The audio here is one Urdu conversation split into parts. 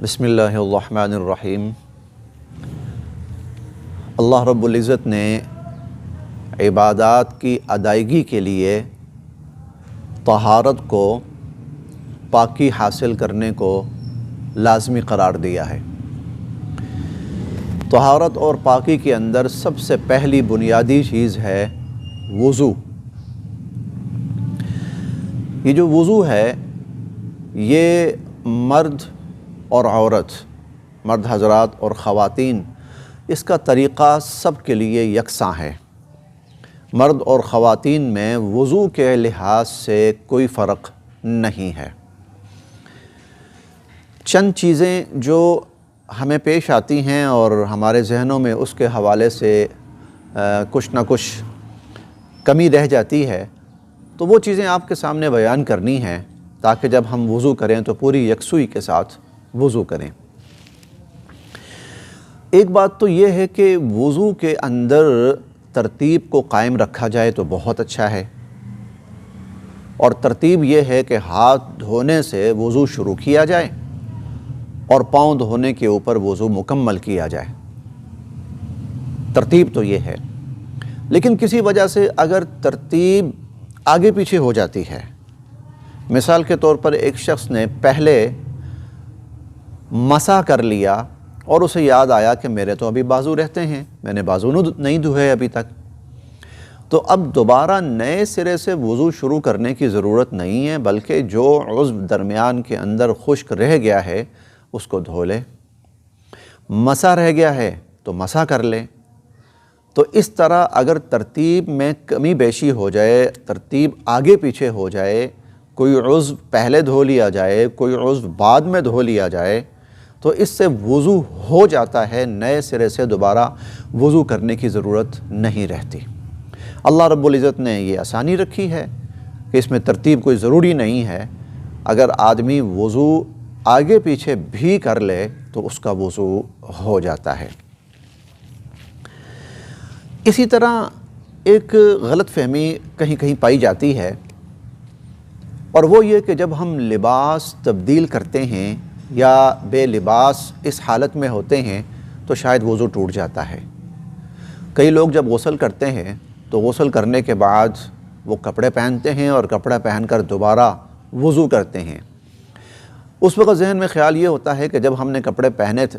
بسم اللہ الرحمن الرحیم۔ اللہ رب العزت نے عبادات کی ادائیگی کے لیے طہارت کو، پاکی حاصل کرنے کو لازمی قرار دیا ہے۔ طہارت اور پاکی کے اندر سب سے پہلی بنیادی چیز ہے وضو۔ یہ جو وضو ہے یہ مرد اور عورت، مرد حضرات اور خواتین، اس کا طریقہ سب کے لیے یکساں ہے۔ مرد اور خواتین میں وضو کے لحاظ سے کوئی فرق نہیں ہے۔ چند چیزیں جو ہمیں پیش آتی ہیں اور ہمارے ذہنوں میں اس کے حوالے سے کچھ نہ کچھ کمی رہ جاتی ہے، تو وہ چیزیں آپ کے سامنے بیان کرنی ہیں تاکہ جب ہم وضو کریں تو پوری یکسوئی کے ساتھ وضو کریں۔ ایک بات تو یہ ہے کہ وضو کے اندر ترتیب کو قائم رکھا جائے تو بہت اچھا ہے، اور ترتیب یہ ہے کہ ہاتھ دھونے سے وضو شروع کیا جائے اور پاؤں دھونے کے اوپر وضو مکمل کیا جائے۔ ترتیب تو یہ ہے، لیکن کسی وجہ سے اگر ترتیب آگے پیچھے ہو جاتی ہے، مثال کے طور پر ایک شخص نے پہلے مسح کر لیا اور اسے یاد آیا کہ میرے تو ابھی بازو رہتے ہیں، میں نے بازو نہیں دھوئے ابھی تک، تو اب دوبارہ نئے سرے سے وضو شروع کرنے کی ضرورت نہیں ہے، بلکہ جو عضو درمیان کے اندر خشک رہ گیا ہے اس کو دھو لے۔ مسح رہ گیا ہے تو مسح کر لے۔ تو اس طرح اگر ترتیب میں کمی بیشی ہو جائے، ترتیب آگے پیچھے ہو جائے، کوئی عضو پہلے دھو لیا جائے، کوئی عضو بعد میں دھو لیا جائے، تو اس سے وضو ہو جاتا ہے، نئے سرے سے دوبارہ وضو کرنے کی ضرورت نہیں رہتی۔ اللہ رب العزت نے یہ آسانی رکھی ہے کہ اس میں ترتیب کوئی ضروری نہیں ہے۔ اگر آدمی وضو آگے پیچھے بھی کر لے تو اس کا وضو ہو جاتا ہے۔ اسی طرح ایک غلط فہمی کہیں کہیں پائی جاتی ہے، اور وہ یہ کہ جب ہم لباس تبدیل کرتے ہیں یا بے لباس اس حالت میں ہوتے ہیں تو شاید وضو ٹوٹ جاتا ہے۔ کئی لوگ جب غسل کرتے ہیں تو غسل کرنے کے بعد وہ کپڑے پہنتے ہیں اور کپڑا پہن کر دوبارہ وضو کرتے ہیں۔ اس وقت ذہن میں خیال یہ ہوتا ہے کہ جب ہم نے کپڑے پہنے تھے،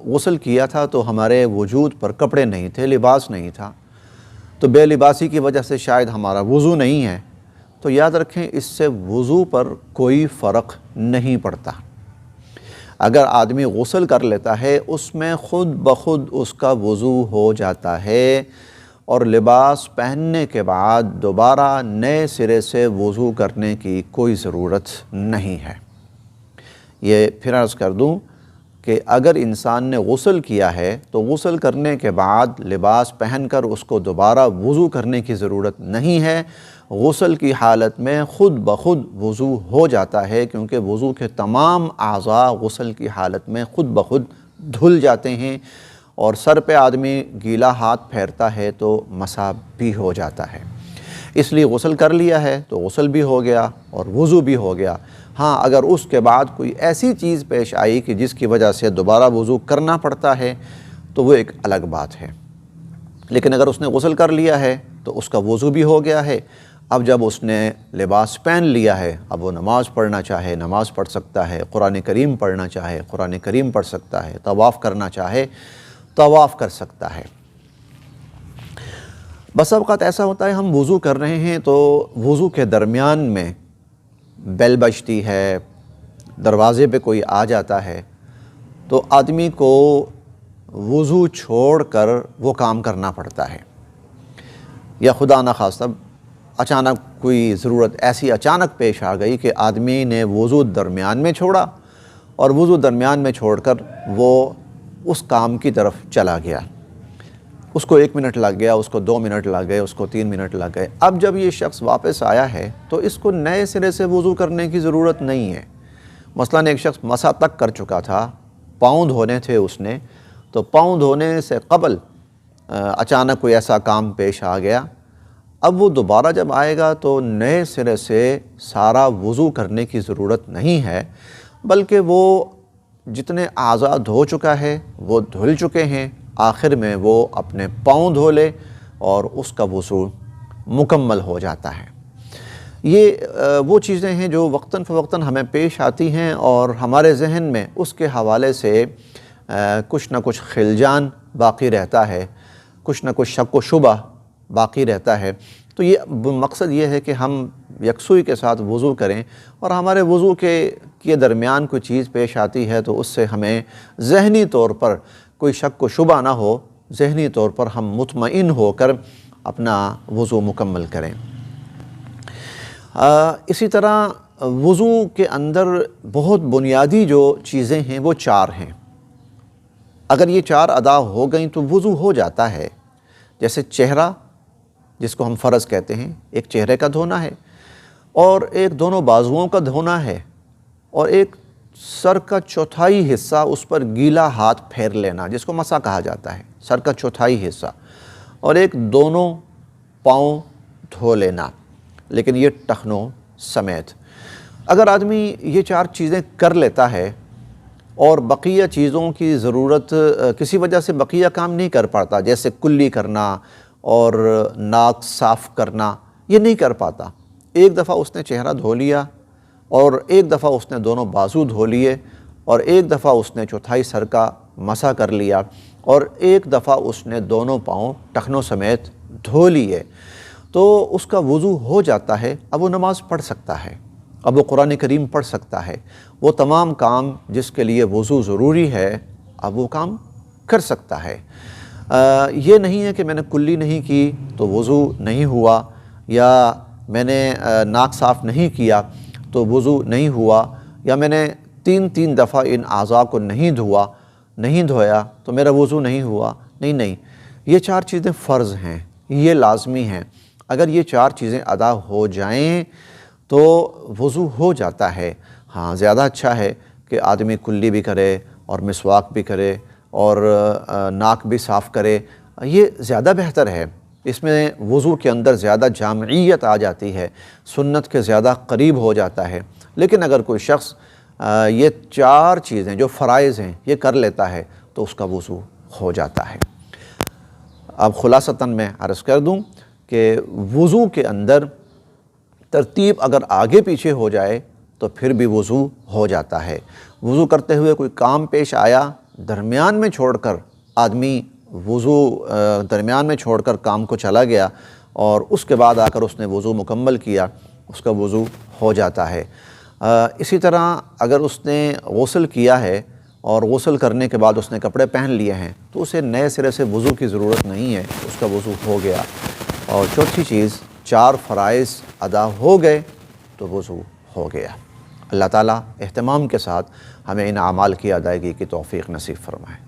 غسل کیا تھا تو ہمارے وجود پر کپڑے نہیں تھے، لباس نہیں تھا، تو بے لباسی کی وجہ سے شاید ہمارا وضو نہیں ہے۔ تو یاد رکھیں، اس سے وضو پر کوئی فرق نہیں پڑتا۔ اگر آدمی غسل کر لیتا ہے اس میں خود بخود اس کا وضو ہو جاتا ہے، اور لباس پہننے کے بعد دوبارہ نئے سرے سے وضو کرنے کی کوئی ضرورت نہیں ہے۔ یہ پھر عرض کر دوں کہ اگر انسان نے غسل کیا ہے تو غسل کرنے کے بعد لباس پہن کر اس کو دوبارہ وضو کرنے کی ضرورت نہیں ہے۔ غسل کی حالت میں خود بخود وضو ہو جاتا ہے، کیونکہ وضو کے تمام اعضاء غسل کی حالت میں خود بخود دھل جاتے ہیں، اور سر پہ آدمی گیلا ہاتھ پھیرتا ہے تو مسح بھی ہو جاتا ہے۔ اس لیے غسل کر لیا ہے تو غسل بھی ہو گیا اور وضو بھی ہو گیا۔ ہاں، اگر اس کے بعد کوئی ایسی چیز پیش آئی کہ جس کی وجہ سے دوبارہ وضو کرنا پڑتا ہے تو وہ ایک الگ بات ہے، لیکن اگر اس نے غسل کر لیا ہے تو اس کا وضو بھی ہو گیا ہے۔ اب جب اس نے لباس پہن لیا ہے، اب وہ نماز پڑھنا چاہے نماز پڑھ سکتا ہے، قرآن کریم پڑھنا چاہے قرآن کریم پڑھ سکتا ہے، طواف کرنا چاہے طواف کر سکتا ہے۔ بس اوقات ایسا ہوتا ہے ہم وضو کر رہے ہیں تو وضو کے درمیان میں بیل بجتی ہے، دروازے پہ کوئی آ جاتا ہے، تو آدمی کو وضو چھوڑ کر وہ کام کرنا پڑتا ہے، یا خدا نخواستہ اچانک کوئی ضرورت ایسی اچانک پیش آ گئی کہ آدمی نے وضو درمیان میں چھوڑا، اور وضو درمیان میں چھوڑ کر وہ اس کام کی طرف چلا گیا۔ اس کو 1 منٹ لگ گیا، اس کو 2 منٹ لگ گئے، اس کو 3 منٹ لگ گئے۔ اب جب یہ شخص واپس آیا ہے تو اس کو نئے سرے سے وضو کرنے کی ضرورت نہیں ہے۔ مثلاً ایک شخص مسح تک کر چکا تھا، پاؤں دھونے تھے اس نے، تو پاؤں دھونے سے قبل اچانک کوئی ایسا کام پیش آ گیا، اب وہ دوبارہ جب آئے گا تو نئے سرے سے سارا وضو کرنے کی ضرورت نہیں ہے، بلکہ وہ جتنے اعضاء دھو چکا ہے وہ دھل چکے ہیں، آخر میں وہ اپنے پاؤں دھو لے اور اس کا وضو مکمل ہو جاتا ہے۔ یہ وہ چیزیں ہیں جو وقتاً فوقتاً ہمیں پیش آتی ہیں اور ہمارے ذہن میں اس کے حوالے سے کچھ نہ کچھ خلجان باقی رہتا ہے، کچھ نہ کچھ شک و شبہ باقی رہتا ہے۔ تو یہ مقصد یہ ہے کہ ہم یکسوئی کے ساتھ وضو کریں، اور ہمارے وضو کے درمیان کوئی چیز پیش آتی ہے تو اس سے ہمیں ذہنی طور پر کوئی شک و شبہ نہ ہو، ذہنی طور پر ہم مطمئن ہو کر اپنا وضو مکمل کریں۔ اسی طرح وضو کے اندر بہت بنیادی جو چیزیں ہیں وہ 4 ہیں۔ اگر یہ 4 ادا ہو گئیں تو وضو ہو جاتا ہے۔ جیسے چہرہ، جس کو ہم فرض کہتے ہیں، ایک چہرے کا دھونا ہے، اور ایک دونوں بازوؤں کا دھونا ہے، اور ایک سر کا چوتھائی حصہ اس پر گیلا ہاتھ پھیر لینا، جس کو مسح کہا جاتا ہے، سر کا چوتھائی حصہ، اور ایک دونوں پاؤں دھو لینا، لیکن یہ ٹخنوں سمیت۔ اگر آدمی یہ 4 چیزیں کر لیتا ہے اور بقیہ چیزوں کی ضرورت کسی وجہ سے بقیہ کام نہیں کر پاتا، جیسے کلی کرنا اور ناک صاف کرنا، یہ نہیں کر پاتا، ایک دفعہ اس نے چہرہ دھو لیا، اور ایک دفعہ اس نے دونوں بازو دھو لیے، اور ایک دفعہ اس نے چوتھائی سر کا مسح کر لیا، اور ایک دفعہ اس نے دونوں پاؤں ٹخنوں سمیت دھو لیے، تو اس کا وضو ہو جاتا ہے۔ اب وہ نماز پڑھ سکتا ہے، اب وہ قرآن کریم پڑھ سکتا ہے، وہ تمام کام جس کے لیے وضو ضروری ہے اب وہ کام کر سکتا ہے۔ یہ نہیں ہے کہ میں نے کلی نہیں کی تو وضو نہیں ہوا، یا میں نے ناک صاف نہیں کیا تو وضو نہیں ہوا، یا میں نے 3 دفعہ ان اعضاء کو نہیں دھویا تو میرا وضو نہیں ہوا۔ نہیں، یہ 4 چیزیں فرض ہیں، یہ لازمی ہیں۔ اگر یہ 4 چیزیں ادا ہو جائیں تو وضو ہو جاتا ہے۔ ہاں، زیادہ اچھا ہے کہ آدمی کلی بھی کرے اور مسواک بھی کرے اور ناک بھی صاف کرے، یہ زیادہ بہتر ہے۔ اس میں وضو کے اندر زیادہ جامعیت آ جاتی ہے، سنت کے زیادہ قریب ہو جاتا ہے۔ لیکن اگر کوئی شخص یہ 4 چیزیں جو فرائض ہیں یہ کر لیتا ہے تو اس کا وضو ہو جاتا ہے۔ اب خلاصتاً میں عرض کر دوں کہ وضو کے اندر ترتیب اگر آگے پیچھے ہو جائے تو پھر بھی وضو ہو جاتا ہے۔ وضو کرتے ہوئے کوئی کام پیش آیا، درمیان میں چھوڑ کر آدمی درمیان میں چھوڑ کر کام کو چلا گیا، اور اس کے بعد آ کر اس نے وضو مکمل کیا، اس کا وضو ہو جاتا ہے۔ اسی طرح اگر اس نے غسل کیا ہے اور غسل کرنے کے بعد اس نے کپڑے پہن لیے ہیں تو اسے نئے سرے سے وضو کی ضرورت نہیں ہے، اس کا وضو ہو گیا۔ اور چوتھی چیز، 4 فرائض ادا ہو گئے تو وضو ہو گیا۔ اللہ تعالیٰ اہتمام کے ساتھ ہمیں ان اعمال کی ادائیگی کی توفیق نصیب فرمائے۔